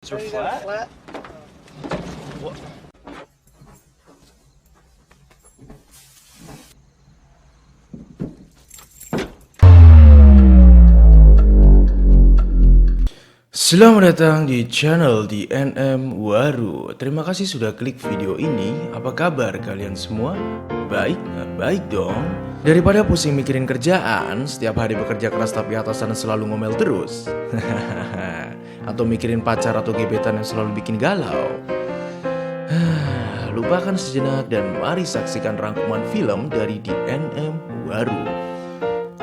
Sides are flat. What? Selamat datang di channel DNM Waru. Terima kasih sudah klik video ini. Apa kabar kalian semua? Baik? Baik dong. Daripada pusing mikirin kerjaan, setiap hari bekerja keras tapi atasan selalu ngomel terus. Atau mikirin pacar atau gebetan yang selalu bikin galau. Lupakan sejenak dan mari saksikan rangkuman film dari DNM Waru.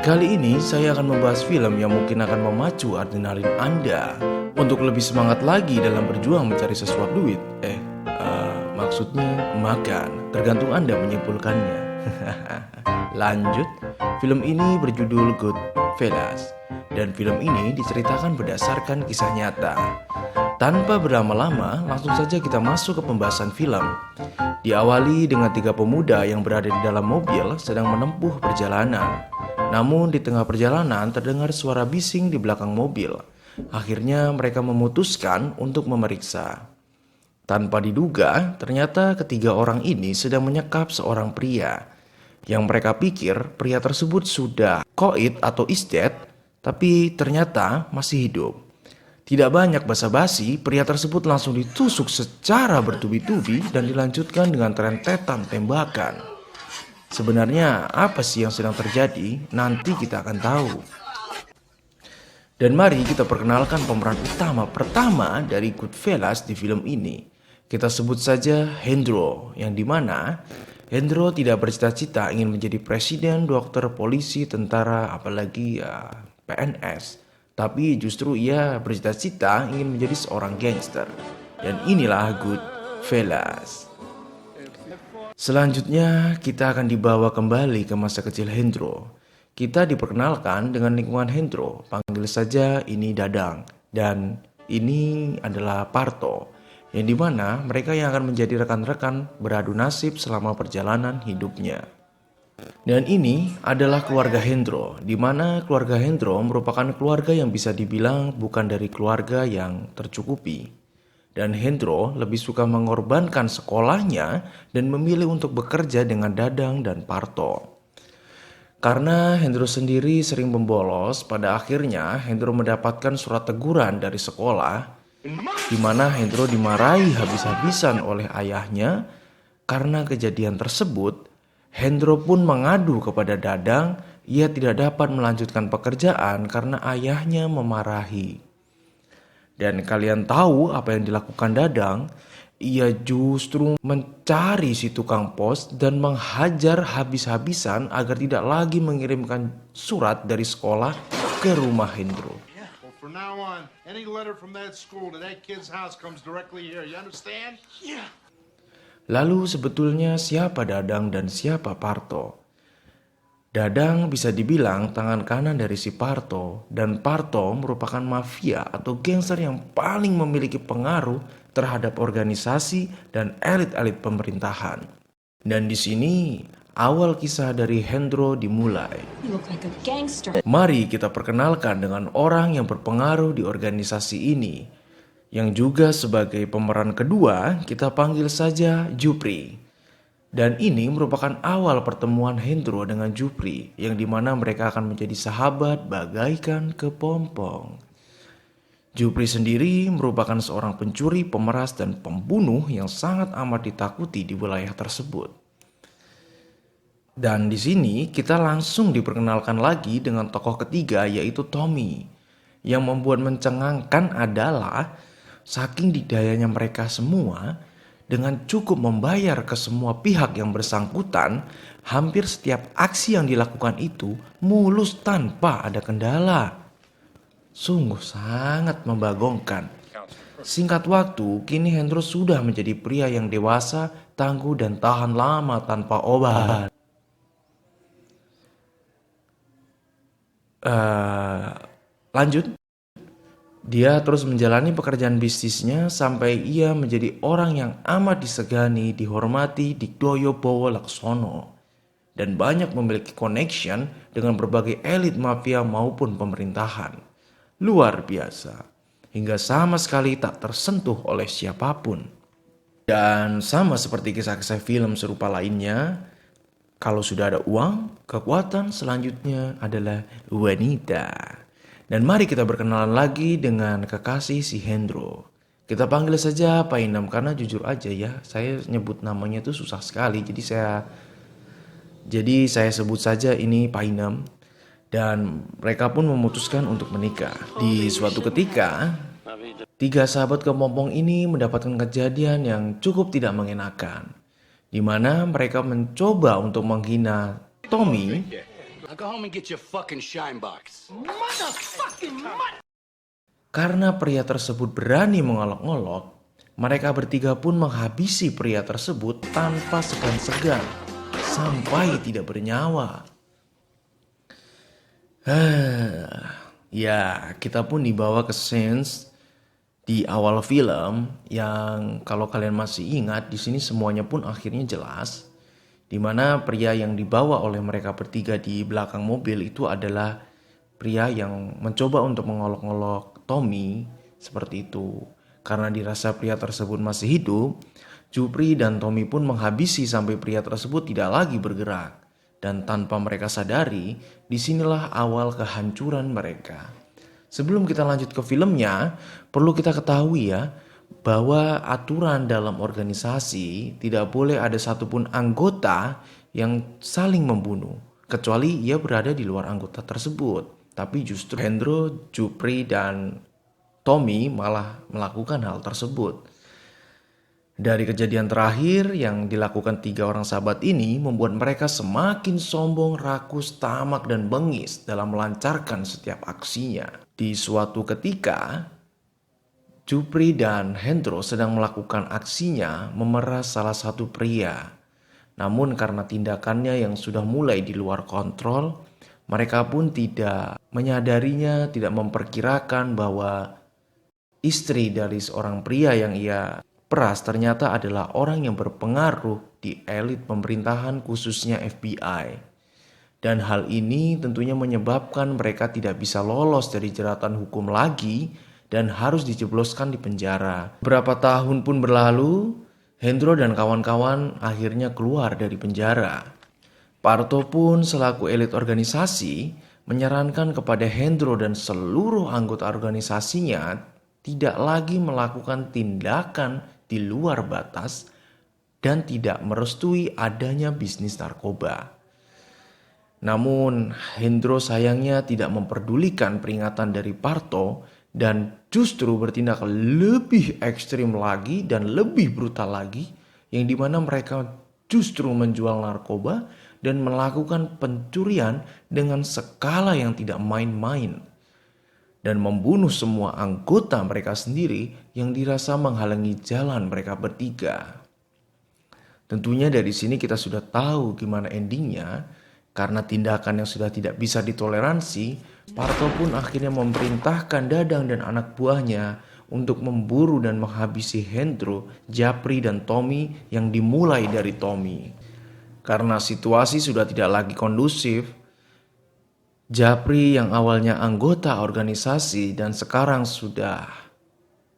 Kali ini saya akan membahas film yang mungkin akan memacu adrenalin Anda untuk lebih semangat lagi dalam berjuang mencari sesuap duit. Maksudnya makan, tergantung Anda menyimpulkannya. Lanjut, film ini berjudul Goodfellas dan film ini diceritakan berdasarkan kisah nyata. Tanpa berlama-lama, langsung saja kita masuk ke pembahasan film. Diawali dengan 3 pemuda yang berada di dalam mobil sedang menempuh perjalanan. Namun di tengah perjalanan terdengar suara bising di belakang mobil. Akhirnya mereka memutuskan untuk memeriksa. Tanpa diduga, ternyata ketiga orang ini sedang menyekap seorang pria. Yang mereka pikir pria tersebut sudah koit atau isdet, tapi ternyata masih hidup. Tidak banyak basa-basi, pria tersebut langsung ditusuk secara bertubi-tubi dan dilanjutkan dengan rentetan tembakan. Sebenarnya apa sih yang sedang terjadi? Nanti kita akan tahu. Dan mari kita perkenalkan pemeran utama pertama dari Goodfellas di film ini. Kita sebut saja Hendro, yang dimana Hendro tidak bercita-cita ingin menjadi presiden, dokter, polisi, tentara, apalagi PNS. Tapi justru ia bercita-cita ingin menjadi seorang gangster. Dan inilah Goodfellas. Selanjutnya kita akan dibawa kembali ke masa kecil Hendro. Kita diperkenalkan dengan lingkungan Hendro, panggil saja ini Dadang. Dan ini adalah Parto, yang dimana mereka yang akan menjadi rekan-rekan beradu nasib selama perjalanan hidupnya. Dan ini adalah keluarga Hendro, di mana keluarga Hendro merupakan keluarga yang bisa dibilang bukan dari keluarga yang tercukupi. Dan Hendro lebih suka mengorbankan sekolahnya dan memilih untuk bekerja dengan Dadang dan Parto. Karena Hendro sendiri sering membolos, pada akhirnya Hendro mendapatkan surat teguran dari sekolah, di mana Hendro dimarahi habis-habisan oleh ayahnya. Karena kejadian tersebut, Hendro pun mengadu kepada Dadang, ia tidak dapat melanjutkan pekerjaan karena ayahnya memarahi. Dan kalian tahu apa yang dilakukan Dadang? Ia justru mencari si tukang pos dan menghajar habis-habisan agar tidak lagi mengirimkan surat dari sekolah ke rumah Hendro. From now on, any letter from that school to that kid's house comes directly here. You understand? Yeah. Lalu sebetulnya siapa Dadang dan siapa Parto? Dadang bisa dibilang tangan kanan dari si Parto, dan Parto merupakan mafia atau gangster yang paling memiliki pengaruh terhadap organisasi dan elit-elit pemerintahan. Dan di sini awal kisah dari Hendro dimulai. Mari kita perkenalkan dengan orang yang berpengaruh di organisasi ini, yang juga sebagai pemeran kedua kita panggil saja Jupri. Dan ini merupakan awal pertemuan Hendro dengan Jupri, yang dimana mereka akan menjadi sahabat bagaikan kepompong. Jupri sendiri merupakan seorang pencuri, pemeras, dan pembunuh yang sangat amat ditakuti di wilayah tersebut. Dan di sini kita langsung diperkenalkan lagi dengan tokoh ketiga, yaitu Tommy. Yang membuat mencengangkan adalah saking didayanya mereka semua, dengan cukup membayar ke semua pihak yang bersangkutan, hampir setiap aksi yang dilakukan itu mulus tanpa ada kendala. Sungguh sangat membagongkan. Singkat waktu, kini Hendro sudah menjadi pria yang dewasa, tangguh, dan tahan lama tanpa obat. Lanjut. Dia terus menjalani pekerjaan bisnisnya sampai ia menjadi orang yang amat disegani, dihormati di Doyo Bowo Laksono. Dan banyak memiliki connection dengan berbagai elit mafia maupun pemerintahan. Luar biasa. hingga sama sekali tak tersentuh oleh siapapun. Dan sama seperti kisah-kisah film serupa lainnya, kalau sudah ada uang, kekuatan selanjutnya adalah wanita. Dan mari kita berkenalan lagi dengan kekasih si Hendro. Kita panggil saja Painem karena jujur aja ya, saya nyebut namanya tuh susah sekali. Jadi saya sebut saja ini Painem. Dan mereka pun memutuskan untuk menikah. Di suatu ketika, tiga sahabat kepompong ini mendapatkan kejadian yang cukup tidak mengenakan, di mana mereka mencoba untuk menghina Tommy Now go home and get your fucking shine box. karena pria tersebut berani mengolok-olok. Mereka bertiga pun menghabisi pria tersebut tanpa segan-segan sampai tidak bernyawa. Ya, kita pun dibawa ke scenes di awal film yang kalau kalian masih ingat, di sini semuanya pun akhirnya jelas, di mana pria yang dibawa oleh mereka bertiga di belakang mobil itu adalah pria yang mencoba untuk mengolok-olok Tommy seperti itu. Karena dirasa pria tersebut masih hidup, Jupri dan Tommy pun menghabisi sampai pria tersebut tidak lagi bergerak. Dan tanpa mereka sadari, disinilah awal kehancuran mereka. Sebelum kita lanjut ke filmnya, perlu kita ketahui ya, bahwa aturan dalam organisasi tidak boleh ada satupun anggota yang saling membunuh, kecuali ia berada di luar anggota tersebut. Tapi justru Hendro, Jupri, dan Tommy malah melakukan hal tersebut. Dari kejadian terakhir yang dilakukan tiga orang sahabat ini membuat mereka semakin sombong, rakus, tamak, dan bengis dalam melancarkan setiap aksinya. Di suatu ketika, Jupri dan Hendro sedang melakukan aksinya memeras salah satu pria. Namun karena tindakannya yang sudah mulai di luar kontrol, mereka pun tidak menyadarinya, tidak memperkirakan bahwa istri dari seorang pria yang ia peras ternyata adalah orang yang berpengaruh di elit pemerintahan khususnya FBI. Dan hal ini tentunya menyebabkan mereka tidak bisa lolos dari jeratan hukum lagi dan harus dijebloskan di penjara. Beberapa tahun pun berlalu, Hendro dan kawan-kawan akhirnya keluar dari penjara. Parto pun selaku elit organisasi menyarankan kepada Hendro dan seluruh anggota organisasinya tidak lagi melakukan tindakan di luar batas dan tidak merestui adanya bisnis narkoba. Namun Hendro sayangnya tidak memperdulikan peringatan dari Parto dan justru bertindak lebih ekstrim lagi dan lebih brutal lagi, yang dimana mereka justru menjual narkoba dan melakukan pencurian dengan skala yang tidak main-main, dan membunuh semua anggota mereka sendiri yang dirasa menghalangi jalan mereka bertiga. Tentunya dari sini kita sudah tahu gimana endingnya. Karena tindakan yang sudah tidak bisa ditoleransi, Parto pun akhirnya memerintahkan Dadang dan anak buahnya untuk memburu dan menghabisi Hendro, Japri, dan Tommy yang dimulai dari Tommy. Karena situasi sudah tidak lagi kondusif, Japri yang awalnya anggota organisasi dan sekarang sudah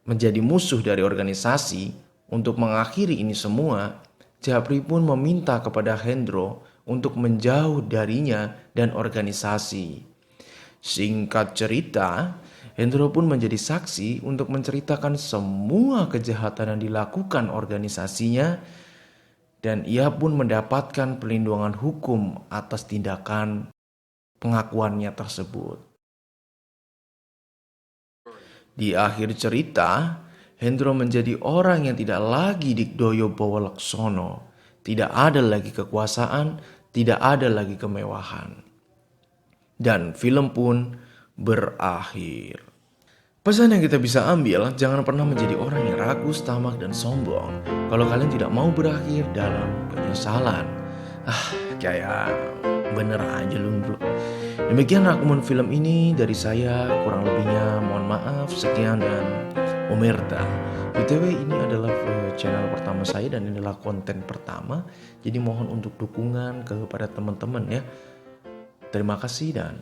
menjadi musuh dari organisasi, untuk mengakhiri ini semua, Japri pun meminta kepada Hendro untuk menjauh darinya dan organisasi. Singkat cerita, Hendro pun menjadi saksi untuk menceritakan semua kejahatan yang dilakukan organisasinya, dan ia pun mendapatkan perlindungan hukum atas tindakan pengakuannya tersebut. Di akhir cerita, Hendro menjadi orang yang tidak lagi Digdoyo Bawalaksono. Tidak ada lagi kekuasaan, tidak ada lagi kemewahan. Dan film pun berakhir. Pesan yang kita bisa ambil, jangan pernah menjadi orang yang rakus, tamak, dan sombong kalau kalian tidak mau berakhir dalam penyesalan. Kayak bener aja lu bro. Demikian rangkuman film ini dari saya, kurang lebihnya mohon maaf. Sekian dan Omerta. BTW ini adalah channel pertama saya dan inilah konten pertama. Jadi mohon untuk dukungan kepada teman-teman ya. Terima kasih dan